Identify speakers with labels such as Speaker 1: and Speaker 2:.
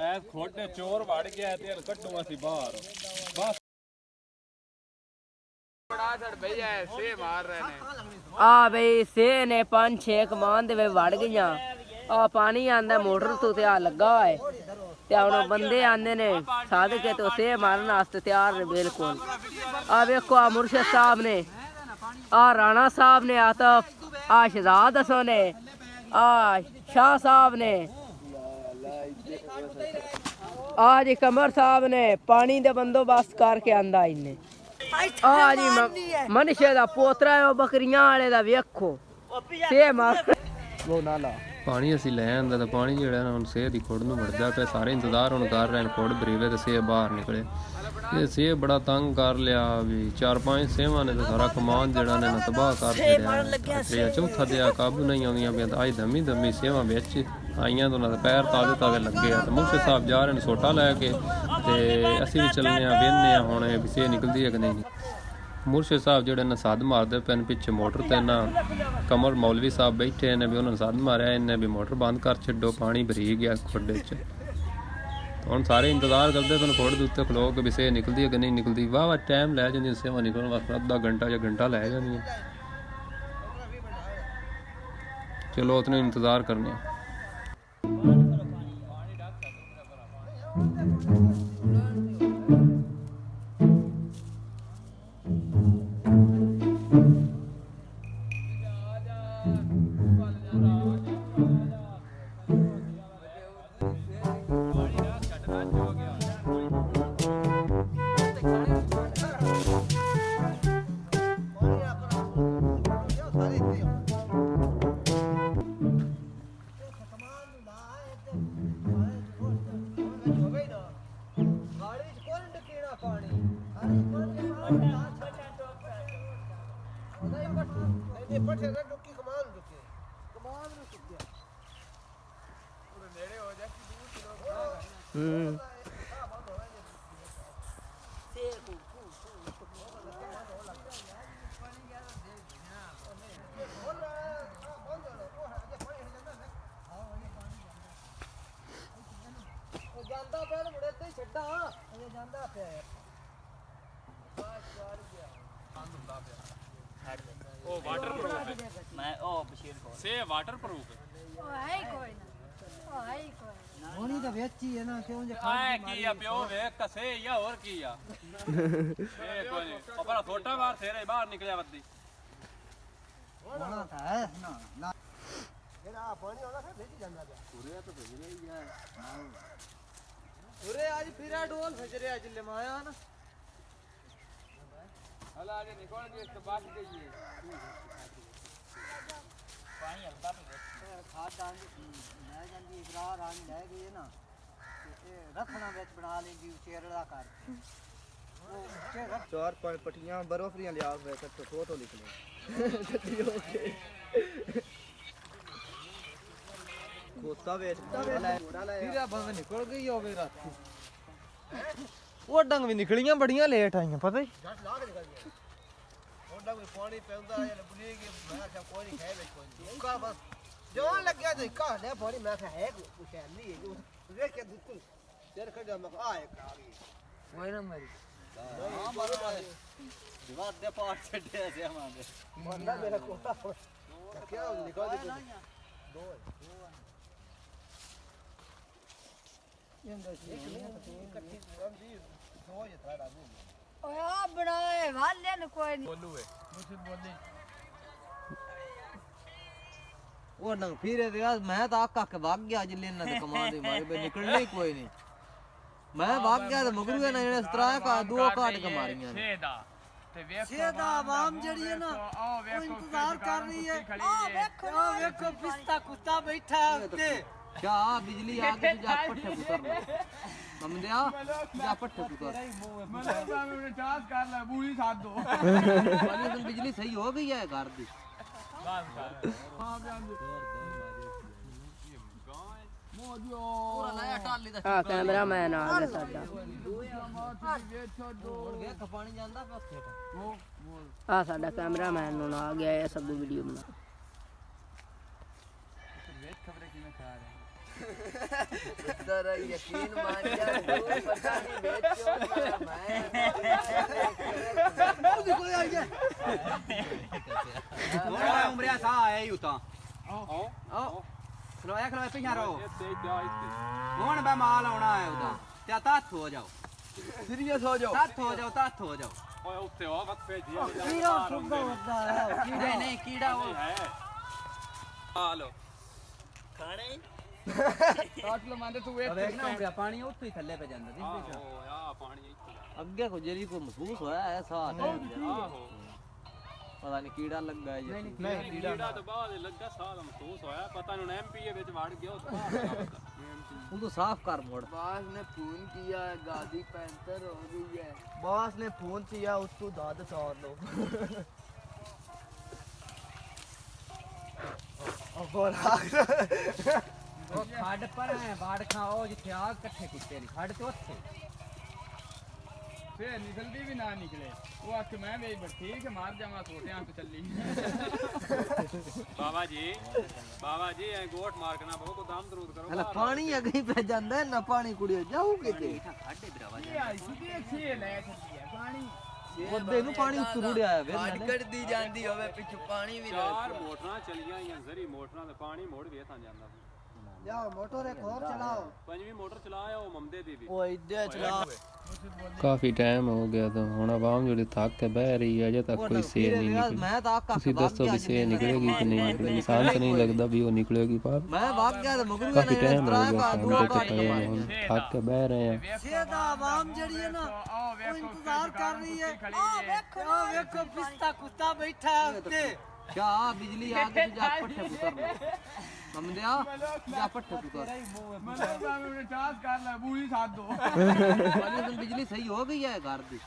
Speaker 1: ਐ ਖੋਡੇ ਚੋਰ ਵੜ ਗਿਆ ਤੇ ਕੱਢੂ ਅਸੀਂ ਬਾਹਰ ਬਸ ਬੜਾ ਛੜ ਭਈ ਐਸੇ ਮਾਰ ਰਹੇ ਨੇ
Speaker 2: ਆ ਬਈ ਸੇ ਨੇ 5-6 ਕਮਾਨ ਦੇ ਵਿੱਚ ਵੜ ਗਈਆਂ ਆ ਪਾਣੀ ਆਂਦਾ ਮੋਟਰ ਤੋਂ ਤੇ ਆ ਲੱਗਾ ਹੈ ਤੇ ਹੁਣ ਬੰਦੇ ਆਂਦੇ ਨੇ ਸਾਦੇ ਕੇ ਤੋਂ ਸੇ ਮਾਰਨ ਵਾਸਤੇ ਤਿਆਰ ਨੇ ਬਿਲਕੁਲ ਆ ਵੇਖੋ ਆ ਮੁਰਸ਼ਦ ਸਾਹਿਬ ਨੇ ਆ ਰਾਣਾ ਸਾਹਿਬ ਨੇ ਆਤਫ ਆ ਸ਼हजाद हसन ने आ शाह साहब ने आज कमर साहब ने पानी दे बंदोबस्त करके आंदा इन्ने आ जी मनुष्य दा पोतरा है बकरियां वाले दा वेखो से मार वो नाला
Speaker 3: पानी असी लै आंदा ते पानी जेड़ा ना हुन सेह दी खुड़ नूं वड़दा पे सारे इंतजार हुन कर रहे ने खुड़ बरीवे ते सेह बाहर निकले ये सेह बड़ा तंग कर लिया भी 4-5 सेवां ने तो सारा कमान जेड़ा ने ना तबाह कर छड़िया ते चौथा दिया काबू नहीं आउंदियां पे अज दमी दमी सेवां विच आईयां तो ना पैर ताजे ताजे लगे आ ते मुर्शद साहब जा रहे ने सोटा लैके ते असी भी चलने आ वेखने आ हुण भी सेह निकलदी है कि नहीं मुर्शद साहब जेड़े ने सद मारदे पे पिछे मोटर ते ना कमर मौलवी साहब बैठे ने भी उन्होंने सद मारिया इन्हें भी मोटर बंद कर छड्डो पानी भरी गया खुड्डे च हुण सारे इंतजार करते पे खुड़ दे उत्ते खलो के भी सेह निकलदी है कि नहीं निकलदी वाह वाह टाइम लै जांदी सेवा निकलण वास्ते अद्धा घंटा या घंटा लै जांदी चलो उतने इंतजार करने
Speaker 4: चार पांच पट्टियां बर्फरियां लिया फोटो लिख लो खोता निकल गई हो राती वो डंग भी निकलियां बड़ियां लेट आईयां पता ही पानी पैंदा मैं कोई नहीं खाए बस जवान लग गया तो का ले पानी मैं है कुछ है नहीं देख के बिल्कुल तेरे खड़ा मैं आ गई वही ना मेरी हां बराबर दीवार दे पार छड़े ऐसे हमारे बंदा मेरा कोटा क्या निकाल दे दो इकट्ठी दो ये था डालू ओए आ बनाए वाले न कोई नहीं बोलू है मुझे बोलने वो नंग फिर यार मैं तो आका के भाग गया जिले ना ते कमा दे मारे बे निकलने ही कोई नहीं मैं भाग गया तो मगरू है ना जेने सतरा का दो काट के मारियां सेदा ते वेखो सेदा आवाम जड़ी है ना वो इंतजार कर रही है ओ देखो पिस्ता कुत्ता बैठा है उत्ते क्या बिजली आ गई जा पट्टे उतर हम दे जा पट्टे उतर मतलब हमने चार्ज कर ला बूढ़ी साथ दो वाली बिजली सही हो गई है घर दी बस कर हां पूरा नया टाली दा हां कैमरामैन आ गया साडा ਵੇਖ ਪਾਣੀ ਜਾਂਦਾ ਪੱਥੇ ਉਹ ਆ ਸਾਡਾ ਕੈਮਰਾਮੈਨ ਨੂੰ ਆ ਗਿਆ ਇਹ ਸਭ ਵੀਡੀਓ ਬਣਾ ਵੇਖ ਖਬਰੇ ਕਿਵੇਂ ਖਾ ਰਹੇ तेरा यकीन मान जा तू पता नहीं बेचो मैं देखो यार ये
Speaker 5: मोड़ा उमरिया सा आया ही उता आओ खलोया खलोया पिछा रहो कौन बे माल आना है उदा ते तथ हो जाओ
Speaker 4: सीरियस हो जाओ
Speaker 5: तथ हो जाओ तथ हो जाओ
Speaker 1: ਓਏ ਉੱਥੇ ਆ ਵਕਫੇ ਜੀ
Speaker 4: कीड़ा सुगा होता है
Speaker 5: नहीं नहीं कीड़ा वो
Speaker 1: ਹੈ ਆ ਲੋ
Speaker 5: काट लो मांदे तू वेट देखना उमरिया पानी उत्थे ही थल्ले पे जांदा दिस
Speaker 1: ਆਹੋ ਆ ਪਾਣੀ ਇੱਥੇ
Speaker 4: अगे को जेरी को महसूस होया है साथ
Speaker 1: ਆਹੋ
Speaker 4: पता नहीं कीड़ा लग गया ये
Speaker 1: ਨਹੀਂ ਕੀੜਾ ਤਾਂ ਬਾਅਦ ਲੱਗਾ ਸਾਲ ਮਹਿਸੂਸ ਹੋਇਆ ਪਤਾ ਨਹੀਂ ਐਮਪੀਏ ਵਿੱਚ ਵੜ ਗਿਆ ਉਹ
Speaker 4: वो तो साफ कर मोड़
Speaker 2: बास ने फोन किया है गाड़ी पैंतर हो गई है
Speaker 4: बॉस ने फोन किया उसको दाद सौर लो
Speaker 5: वो खड पर है बाड़ खाओ जिथे आग इकट्ठे कीते नहीं खड तो उत्थे
Speaker 1: ਫੇਰ ਨਿਕਲਦੀ ਵੀ ਨਾ ਨਿਕਲੇ ਉਹ ਆਖ ਮੈਂ ਵੇ ਠੀਕ ਹੈ ਮਾਰ ਜਾਵਾਂ ਛੋਟਿਆਂ ਤੋਂ ਚੱਲੀ ਬਾਬਾ ਜੀ ਐ ਗੋਟ ਮਾਰ ਕੇ ਨਾ ਬਹੁਤ ਦਮ ਦਰੂਦ ਕਰੋ
Speaker 4: हला पानी अगे पे जांदा है ना पानी कुड़ियो जाऊ किते
Speaker 5: खड बिरावा
Speaker 1: ਸਿੱਧੀ ਛੇ ਲੈ ਛੱਡੀ ਹੈ ਪਾਣੀ
Speaker 4: ओदे नु पानी उत्ते रुड़िया है फिर
Speaker 2: ਕੱਢਦੀ ਜਾਂਦੀ ਹੋਵੇ ਪਿੱਛੋਂ ਪਾਣੀ ਵੀ
Speaker 1: ਚਾਰ ਮੋਟਰਾਂ ਚਲੀਆਂ ਜਾਂ ਜ਼ਰੀ ਮੋਟਰਾਂ ਤੇ ਪਾਣੀ ਮੋੜ ਵੇ ਥਾਂ ਜਾਂਦਾ
Speaker 4: जाओ मोटर एक और चलाओ
Speaker 1: ਪੰਜਵੀਂ ਮੋਟਰ ਚਲਾਇਆ ਉਹ ਮਮਦੇ ਦੀ ਵੀ
Speaker 4: ओ इधर चलाओ
Speaker 3: ਕਾਫੀ ਟਾਈਮ ਹੋ ਗਿਆ ਤਾਂ ਹੁਣ ਆਵਾਮ ਜਿਹੜੀ ਥੱਕ ਕੇ ਬਹਿ ਰਹੀ ਹੈ ਅਜੇ ਤੱਕ ਕੋਈ ਸੇਰ ਨਹੀਂ ਨਿਕਲੀ
Speaker 4: मैं तो आका
Speaker 3: ਤੁਸੀਂ ਦੱਸੋ ਵੀ ਸੇਰ ਨਿਕਲੇਗੀ ਕਿ ਨਹੀਂ ਨਿਕਲੇਗੀ ਇਨਸਾਨ ਤਾਂ ਨਹੀਂ ਲੱਗਦਾ ਵੀ ਉਹ ਨਿਕਲੇਗੀ ਪਰ
Speaker 4: मैं भाग गया तो मगरू
Speaker 3: ਕਾਫੀ
Speaker 4: ने
Speaker 3: ਟਾਈਮ ਹੋ
Speaker 4: तरह
Speaker 3: ਗਿਆ
Speaker 4: का
Speaker 3: ਸਾਨੂੰ
Speaker 4: दो
Speaker 3: ਤੇ
Speaker 4: काट
Speaker 3: ਪਏ ਨੇ ਹੁਣ ਥੱਕ ਕੇ ਬਹਿ ਰਹੇ ਆ
Speaker 4: सीधा आवाम जड़ी है ना वो इंतजार कर रही है ओ देखो पिस्ता कुत्ता बैठा है उत्ते क्या बिजली आ गई जा पट्टे उतर समझया जा पट्टे उतर
Speaker 1: मतलब चार्ज कर ले पूरी साथ दो
Speaker 4: वाली बिजली सही हो गई है घर दी